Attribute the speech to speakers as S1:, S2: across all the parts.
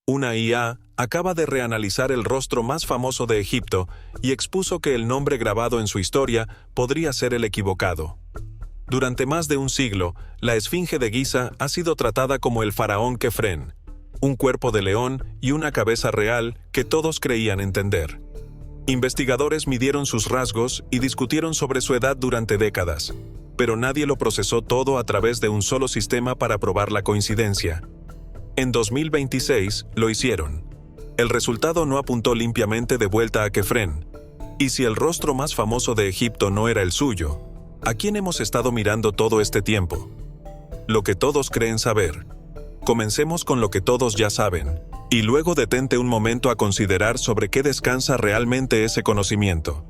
S1: Una IA acaba de reanalizar el rostro más famoso de Egipto y expuso que el nombre grabado en su historia podría ser el equivocado. Durante más de un siglo, la Esfinge de Giza ha sido tratada como el faraón Kefren, un cuerpo de león y una cabeza real que todos creían entender. Investigadores midieron sus rasgos y discutieron sobre su edad durante décadas, pero nadie lo procesó todo a través de un solo sistema para probar la coincidencia. En 2026 lo hicieron. El resultado no apuntó limpiamente de vuelta a Kefren. Y si el rostro más famoso de Egipto no era el suyo, ¿a quién hemos estado mirando todo este tiempo? Lo que todos creen saber. Comencemos con lo que todos ya saben, y luego detente un momento a considerar sobre qué descansa realmente ese conocimiento.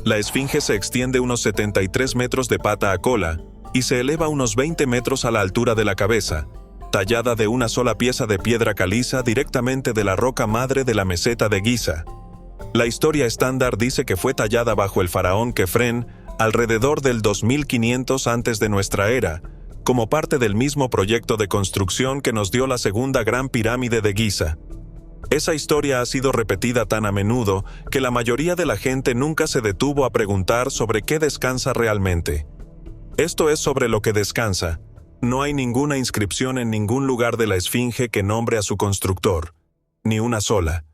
S1: La esfinge se extiende unos 73 metros de pata a cola y se eleva unos 20 metros a la altura de la cabeza, tallada de una sola pieza de piedra caliza directamente de la roca madre de la meseta de Giza. La historia estándar dice que fue tallada bajo el faraón Kefren alrededor del 2500 antes de nuestra era, como parte del mismo proyecto de construcción que nos dio la segunda gran pirámide de Giza. Esa historia ha sido repetida tan a menudo que la mayoría de la gente nunca se detuvo a preguntar sobre qué descansa realmente. Esto es sobre lo que descansa. No hay ninguna inscripción en ningún lugar de la esfinge que nombre a su constructor, ni una sola.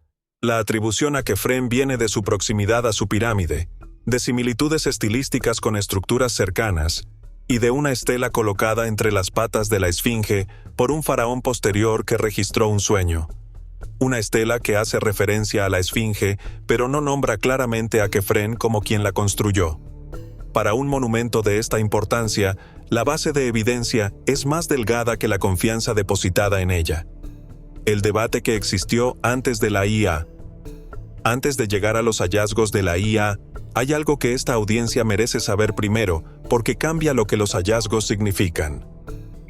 S1: La atribución a Kefren viene de su proximidad a su pirámide, de similitudes estilísticas con estructuras cercanas, y de una estela colocada entre las patas de la esfinge por un faraón posterior que registró un sueño. Una estela que hace referencia a la esfinge, pero no nombra claramente a Kefren como quien la construyó. Para un monumento de esta importancia, la base de evidencia es más delgada que la confianza depositada en ella. El debate que existió antes de la IA. Antes de llegar a los hallazgos de la IA, hay algo que esta audiencia merece saber primero, porque cambia lo que los hallazgos significan.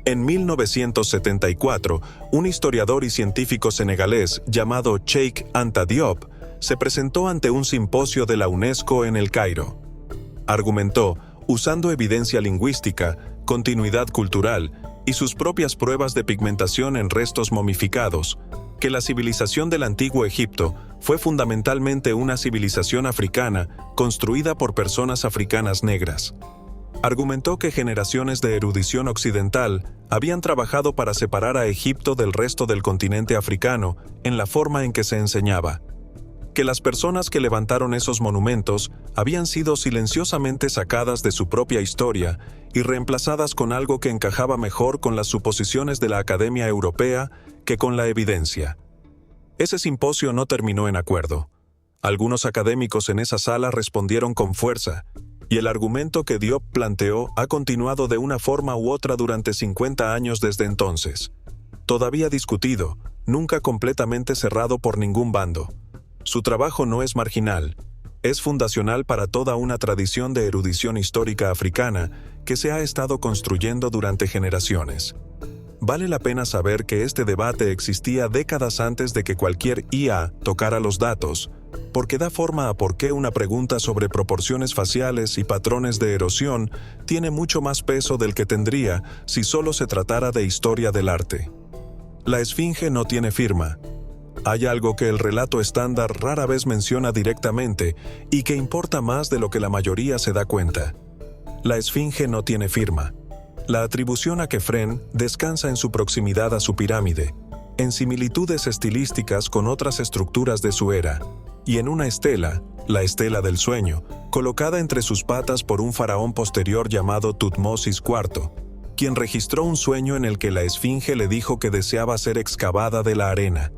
S1: En 1974, un historiador y científico senegalés llamado Cheikh Anta Diop se presentó ante un simposio de la UNESCO en El Cairo. Argumentó, usando evidencia lingüística, continuidad cultural y sus propias pruebas de pigmentación en restos momificados, que la civilización del antiguo Egipto fue fundamentalmente una civilización africana construida por personas africanas negras. Argumentó que generaciones de erudición occidental habían trabajado para separar a Egipto del resto del continente africano en la forma en que se enseñaba. Que las personas que levantaron esos monumentos habían sido silenciosamente sacadas de su propia historia y reemplazadas con algo que encajaba mejor con las suposiciones de la Academia Europea que con la evidencia. Ese simposio no terminó en acuerdo. Algunos académicos en esa sala respondieron con fuerza, y el argumento que Diop planteó ha continuado de una forma u otra durante 50 años desde entonces. Todavía discutido, nunca completamente cerrado por ningún bando. Su trabajo no es marginal, es fundacional para toda una tradición de erudición histórica africana que se ha estado construyendo durante generaciones. Vale la pena saber que este debate existía décadas antes de que cualquier IA tocara los datos, porque da forma a por qué una pregunta sobre proporciones faciales y patrones de erosión tiene mucho más peso del que tendría si solo se tratara de historia del arte. La esfinge no tiene firma. Hay algo que el relato estándar rara vez menciona directamente y que importa más de lo que la mayoría se da cuenta. La esfinge no tiene firma. La atribución a Kefren descansa en su proximidad a su pirámide, en similitudes estilísticas con otras estructuras de su era, y en una estela, la estela del sueño, colocada entre sus patas por un faraón posterior llamado Tutmosis IV, quien registró un sueño en el que la esfinge le dijo que deseaba ser excavada de la arena.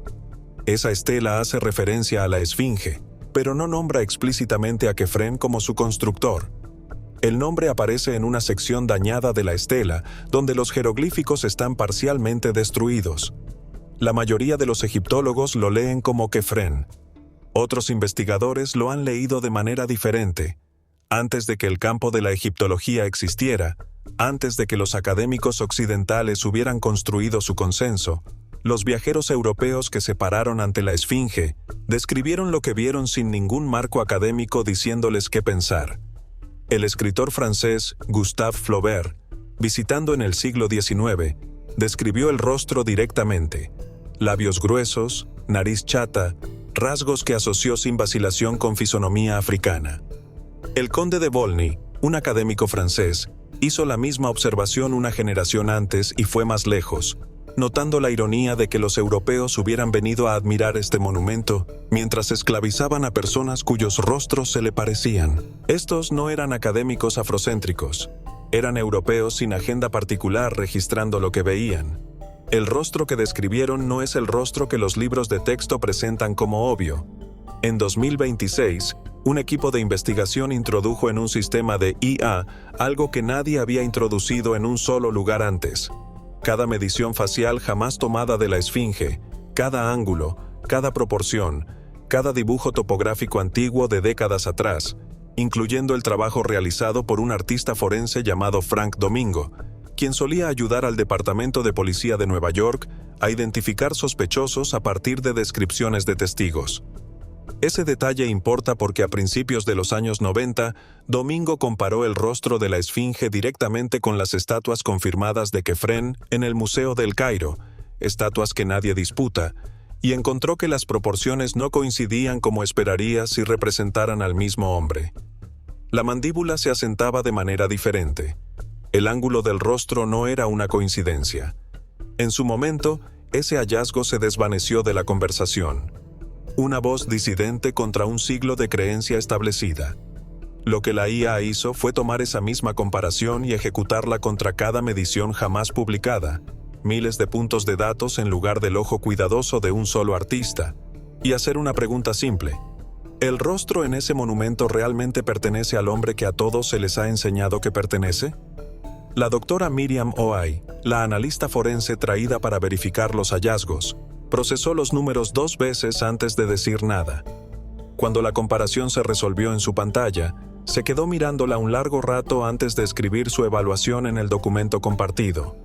S1: Esa estela hace referencia a la esfinge, pero no nombra explícitamente a Kefren como su constructor. El nombre aparece en una sección dañada de la estela, donde los jeroglíficos están parcialmente destruidos. La mayoría de los egiptólogos lo leen como Kefren. Otros investigadores lo han leído de manera diferente. Antes de que el campo de la egiptología existiera, antes de que los académicos occidentales hubieran construido su consenso, los viajeros europeos que se pararon ante la esfinge describieron lo que vieron sin ningún marco académico diciéndoles qué pensar. El escritor francés Gustave Flaubert, visitando en el siglo XIX, describió el rostro directamente. labios gruesos, nariz chata, rasgos que asoció sin vacilación con fisonomía africana. El conde de Volney, un académico francés, hizo la misma observación una generación antes y fue más lejos, notando la ironía de que los europeos hubieran venido a admirar este monumento mientras esclavizaban a personas cuyos rostros se le parecían. Estos no eran académicos afrocéntricos, eran europeos sin agenda particular registrando lo que veían. El rostro que describieron no es el rostro que los libros de texto presentan como obvio. En 2026, un equipo de investigación introdujo en un sistema de IA algo que nadie había introducido en un solo lugar antes. Cada medición facial jamás tomada de la esfinge, cada ángulo, cada proporción, cada dibujo topográfico antiguo de décadas atrás, incluyendo el trabajo realizado por un artista forense llamado Frank Domingo, quien solía ayudar al Departamento de Policía de Nueva York a identificar sospechosos a partir de descripciones de testigos. Ese detalle importa porque a principios de los años 90, Domingo comparó el rostro de la esfinge directamente con las estatuas confirmadas de Kefren en el Museo del Cairo, estatuas que nadie disputa, y encontró que las proporciones no coincidían como esperaría si representaran al mismo hombre. La mandíbula se asentaba de manera diferente. El ángulo del rostro no era una coincidencia. En su momento, ese hallazgo se desvaneció de la conversación. Una voz disidente contra un siglo de creencia establecida. Lo que la IA hizo fue tomar esa misma comparación y ejecutarla contra cada medición jamás publicada, miles de puntos de datos en lugar del ojo cuidadoso de un solo artista, y hacer una pregunta simple. ¿El rostro en ese monumento realmente pertenece al hombre que a todos se les ha enseñado que pertenece? La doctora Miriam Oai, la analista forense traída para verificar los hallazgos, procesó los números 2 veces antes de decir nada. Cuando la comparación se resolvió en su pantalla, se quedó mirándola un largo rato antes de escribir su evaluación en el documento compartido.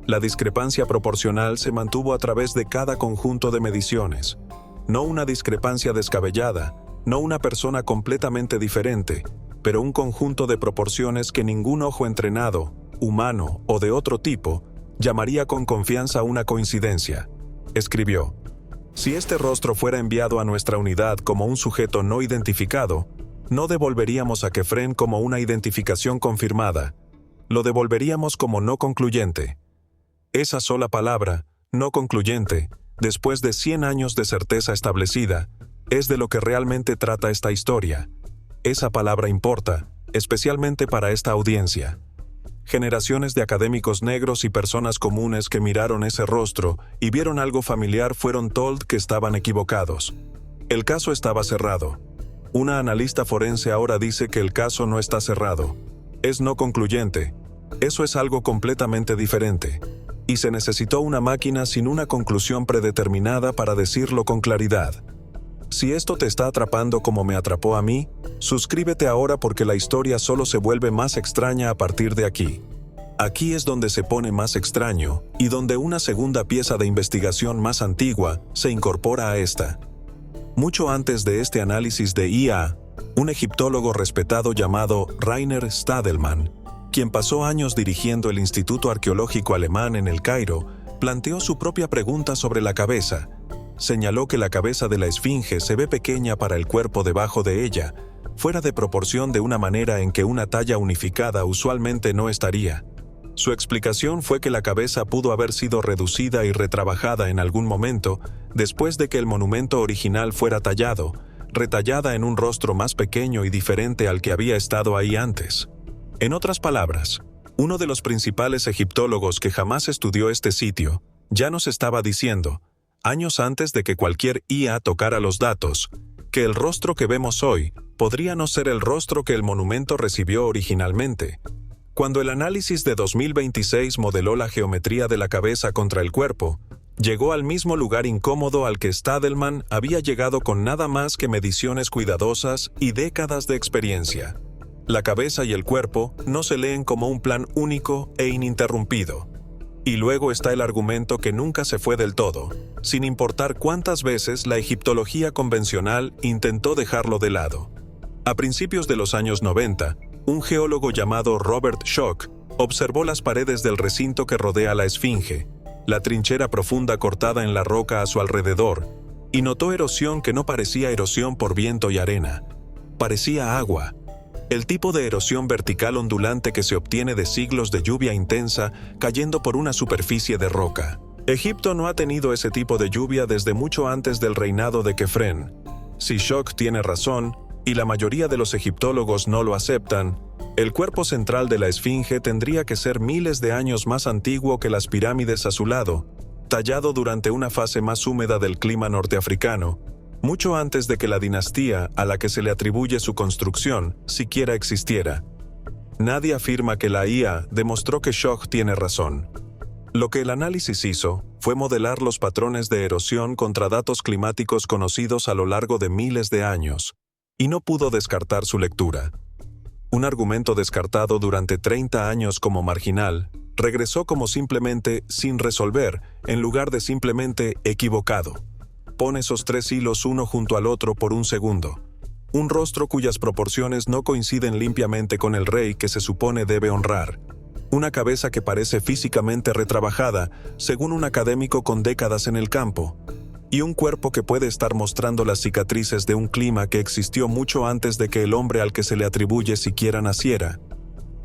S1: La discrepancia proporcional se mantuvo a través de cada conjunto de mediciones. No una discrepancia descabellada, no una persona completamente diferente, pero un conjunto de proporciones que ningún ojo entrenado, humano o de otro tipo, llamaría con confianza una coincidencia. Escribió: si este rostro fuera enviado a nuestra unidad como un sujeto no identificado, no devolveríamos a Kefren como una identificación confirmada, lo devolveríamos como no concluyente. Esa sola palabra, no concluyente, después de 100 años de certeza establecida, es de lo que realmente trata esta historia. Esa palabra importa, especialmente para esta audiencia. Generaciones de académicos negros y personas comunes que miraron ese rostro y vieron algo familiar fueron told que estaban equivocados. El caso estaba cerrado. Una analista forense ahora dice que el caso no está cerrado. Es no concluyente. Eso es algo completamente diferente. Y se necesitó una máquina sin una conclusión predeterminada para decirlo con claridad. Si esto te está atrapando como me atrapó a mí, suscríbete ahora porque la historia solo se vuelve más extraña a partir de aquí. Aquí es donde se pone más extraño y donde una segunda pieza de investigación más antigua se incorpora a esta. Mucho antes de este análisis de IA, un egiptólogo respetado llamado Rainer Stadelmann, quien pasó años dirigiendo el Instituto Arqueológico Alemán en el Cairo, planteó su propia pregunta sobre la cabeza. Señaló que la cabeza de la esfinge se ve pequeña para el cuerpo debajo de ella, fuera de proporción de una manera en que una talla unificada usualmente no estaría. Su explicación fue que la cabeza pudo haber sido reducida y retrabajada en algún momento después de que el monumento original fuera tallado, retallada en un rostro más pequeño y diferente al que había estado ahí antes. En otras palabras, uno de los principales egiptólogos que jamás estudió este sitio ya nos estaba diciendo, años antes de que cualquier IA tocara los datos, que el rostro que vemos hoy podría no ser el rostro que el monumento recibió originalmente. Cuando el análisis de 2026 modeló la geometría de la cabeza contra el cuerpo, llegó al mismo lugar incómodo al que Stadelmann había llegado con nada más que mediciones cuidadosas y décadas de experiencia. La cabeza y el cuerpo no se leen como un plan único e ininterrumpido. Y luego está el argumento que nunca se fue del todo, sin importar cuántas veces la egiptología convencional intentó dejarlo de lado. A principios de los años 90, un geólogo llamado Robert Schoch observó las paredes del recinto que rodea la esfinge, la trinchera profunda cortada en la roca a su alrededor, y notó erosión que no parecía erosión por viento y arena. Parecía agua. El tipo de erosión vertical ondulante que se obtiene de siglos de lluvia intensa cayendo por una superficie de roca. Egipto no ha tenido ese tipo de lluvia desde mucho antes del reinado de Kefren. Si Shock tiene razón, y la mayoría de los egiptólogos no lo aceptan, el cuerpo central de la esfinge tendría que ser miles de años más antiguo que las pirámides a su lado, tallado durante una fase más húmeda del clima norteafricano, mucho antes de que la dinastía a la que se le atribuye su construcción siquiera existiera. Nadie afirma que la IA demostró que Shock tiene razón. Lo que el análisis hizo fue modelar los patrones de erosión contra datos climáticos conocidos a lo largo de miles de años, y no pudo descartar su lectura. Un argumento descartado durante 30 años como marginal, regresó como simplemente sin resolver, en lugar de simplemente equivocado. Pon esos tres hilos uno junto al otro por un segundo. Un rostro cuyas proporciones no coinciden limpiamente con el rey que se supone debe honrar. Una cabeza que parece físicamente retrabajada, según un académico con décadas en el campo. Y un cuerpo que puede estar mostrando las cicatrices de un clima que existió mucho antes de que el hombre al que se le atribuye siquiera naciera.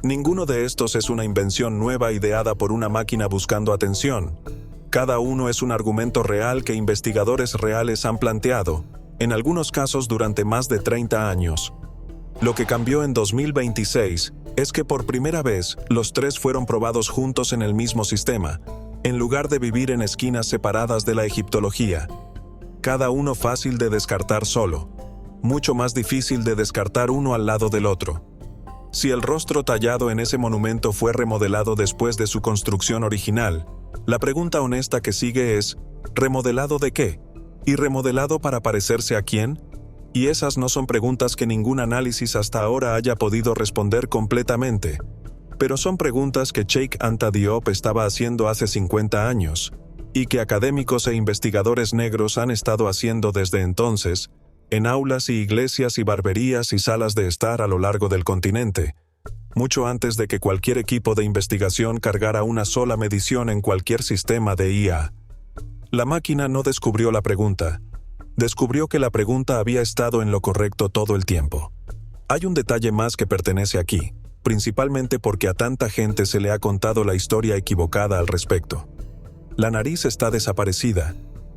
S1: Ninguno de estos es una invención nueva ideada por una máquina buscando atención. Cada uno es un argumento real que investigadores reales han planteado, en algunos casos durante más de 30 años. Lo que cambió en 2026 es que por primera vez los tres fueron probados juntos en el mismo sistema, en lugar de vivir en esquinas separadas de la egiptología. Cada uno fácil de descartar solo, mucho más difícil de descartar uno al lado del otro. Si el rostro tallado en ese monumento fue remodelado después de su construcción original, la pregunta honesta que sigue es, ¿remodelado de qué? ¿Y remodelado para parecerse a quién? Y esas no son preguntas que ningún análisis hasta ahora haya podido responder completamente, pero son preguntas que Cheikh Anta Diop estaba haciendo hace 50 años, y que académicos e investigadores negros han estado haciendo desde entonces, en aulas y iglesias y barberías y salas de estar a lo largo del continente, mucho antes de que cualquier equipo de investigación cargara una sola medición en cualquier sistema de IA. La máquina no descubrió la pregunta. Descubrió que la pregunta había estado en lo correcto todo el tiempo. Hay un detalle más que pertenece aquí, principalmente porque a tanta gente se le ha contado la historia equivocada al respecto. La nariz está desaparecida.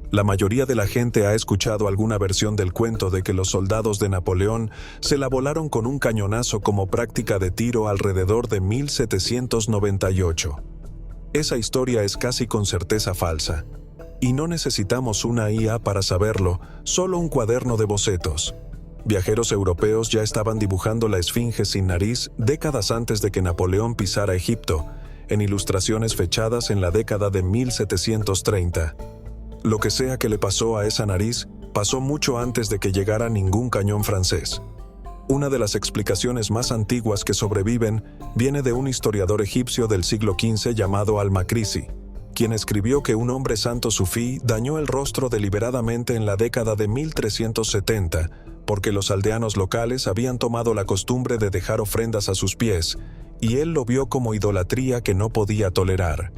S1: La mayoría de la gente ha escuchado alguna versión del cuento de que los soldados de Napoleón se la volaron con un cañonazo como práctica de tiro alrededor de 1798. Esa historia es casi con certeza falsa. Y no necesitamos una IA para saberlo, solo un cuaderno de bocetos. Viajeros europeos ya estaban dibujando la esfinge sin nariz décadas antes de que Napoleón pisara Egipto, en ilustraciones fechadas en la década de 1730. Lo que sea que le pasó a esa nariz, pasó mucho antes de que llegara ningún cañón francés. Una de las explicaciones más antiguas que sobreviven viene de un historiador egipcio del siglo XV llamado Al-Makrisi, quien escribió que un hombre santo sufí dañó el rostro deliberadamente en la década de 1370, porque los aldeanos locales habían tomado la costumbre de dejar ofrendas a sus pies, y él lo vio como idolatría que no podía tolerar.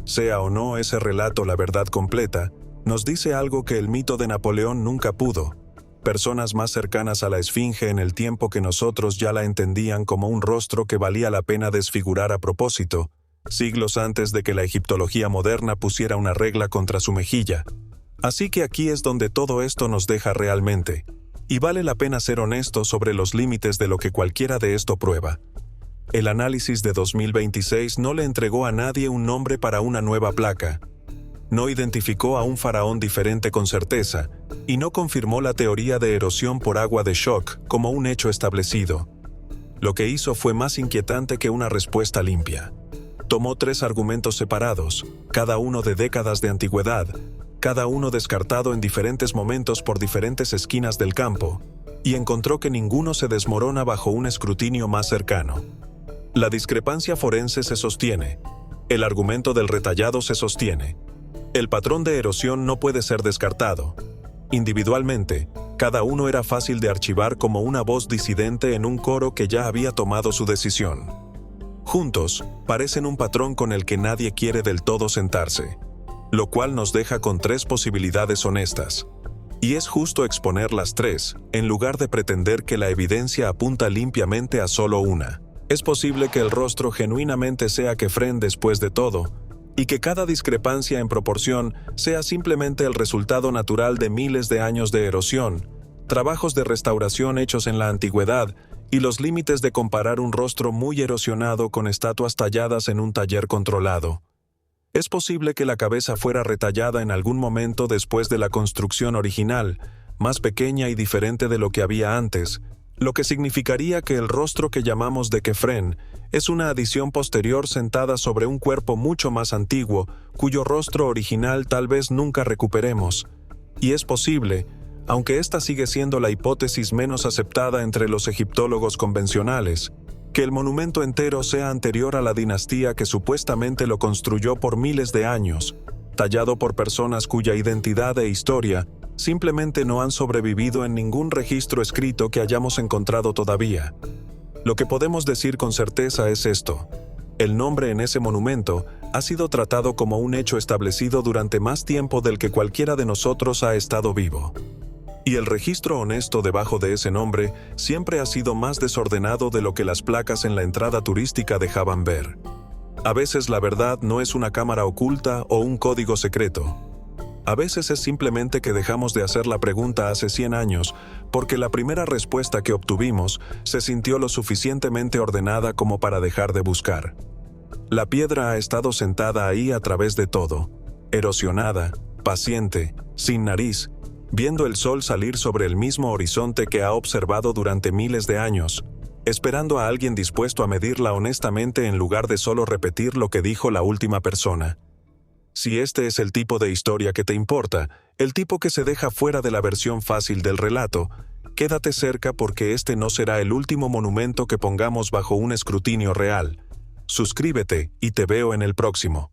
S1: Sea o no ese relato la verdad completa, nos dice algo que el mito de Napoleón nunca pudo. Personas más cercanas a la esfinge en el tiempo que nosotros ya la entendían como un rostro que valía la pena desfigurar a propósito, siglos antes de que la egiptología moderna pusiera una regla contra su mejilla. Así que aquí es donde todo esto nos deja realmente, y vale la pena ser honesto sobre los límites de lo que cualquiera de esto prueba. El análisis de 2026 no le entregó a nadie un nombre para una nueva placa. No identificó a un faraón diferente con certeza, y no confirmó la teoría de erosión por agua de Shock como un hecho establecido. Lo que hizo fue más inquietante que una respuesta limpia. Tomó tres argumentos separados, cada uno de décadas de antigüedad, cada uno descartado en diferentes momentos por diferentes esquinas del campo, y encontró que ninguno se desmorona bajo un escrutinio más cercano. La discrepancia forense se sostiene, el argumento del retallado se sostiene, el patrón de erosión no puede ser descartado. Individualmente, cada uno era fácil de archivar como una voz disidente en un coro que ya había tomado su decisión. Juntos, parecen un patrón con el que nadie quiere del todo sentarse. lo cual nos deja con 3 posibilidades honestas. Y es justo exponer las 3, en lugar de pretender que la evidencia apunta limpiamente a solo una. Es posible que el rostro genuinamente sea Kefren después de todo, y que cada discrepancia en proporción sea simplemente el resultado natural de miles de años de erosión, trabajos de restauración hechos en la antigüedad y los límites de comparar un rostro muy erosionado con estatuas talladas en un taller controlado. Es posible que la cabeza fuera retallada en algún momento después de la construcción original, más pequeña y diferente de lo que había antes, lo que significaría que el rostro que llamamos de Kefren es una adición posterior sentada sobre un cuerpo mucho más antiguo, cuyo rostro original tal vez nunca recuperemos. Y es posible, aunque esta sigue siendo la hipótesis menos aceptada entre los egiptólogos convencionales, que el monumento entero sea anterior a la dinastía que supuestamente lo construyó por miles de años, tallado por personas cuya identidad e historia simplemente no han sobrevivido en ningún registro escrito que hayamos encontrado todavía. Lo que podemos decir con certeza es esto: el nombre en ese monumento ha sido tratado como un hecho establecido durante más tiempo del que cualquiera de nosotros ha estado vivo. Y el registro honesto debajo de ese nombre siempre ha sido más desordenado de lo que las placas en la entrada turística dejaban ver. A veces la verdad no es una cámara oculta o un código secreto. A veces es simplemente que dejamos de hacer la pregunta hace 100 años porque la primera respuesta que obtuvimos se sintió lo suficientemente ordenada como para dejar de buscar. La piedra ha estado sentada ahí a través de todo, erosionada, paciente, sin nariz, viendo el sol salir sobre el mismo horizonte que ha observado durante miles de años, esperando a alguien dispuesto a medirla honestamente en lugar de solo repetir lo que dijo la última persona. Si este es el tipo de historia que te importa, el tipo que se deja fuera de la versión fácil del relato, quédate cerca porque este no será el último monumento que pongamos bajo un escrutinio real. Suscríbete y te veo en el próximo.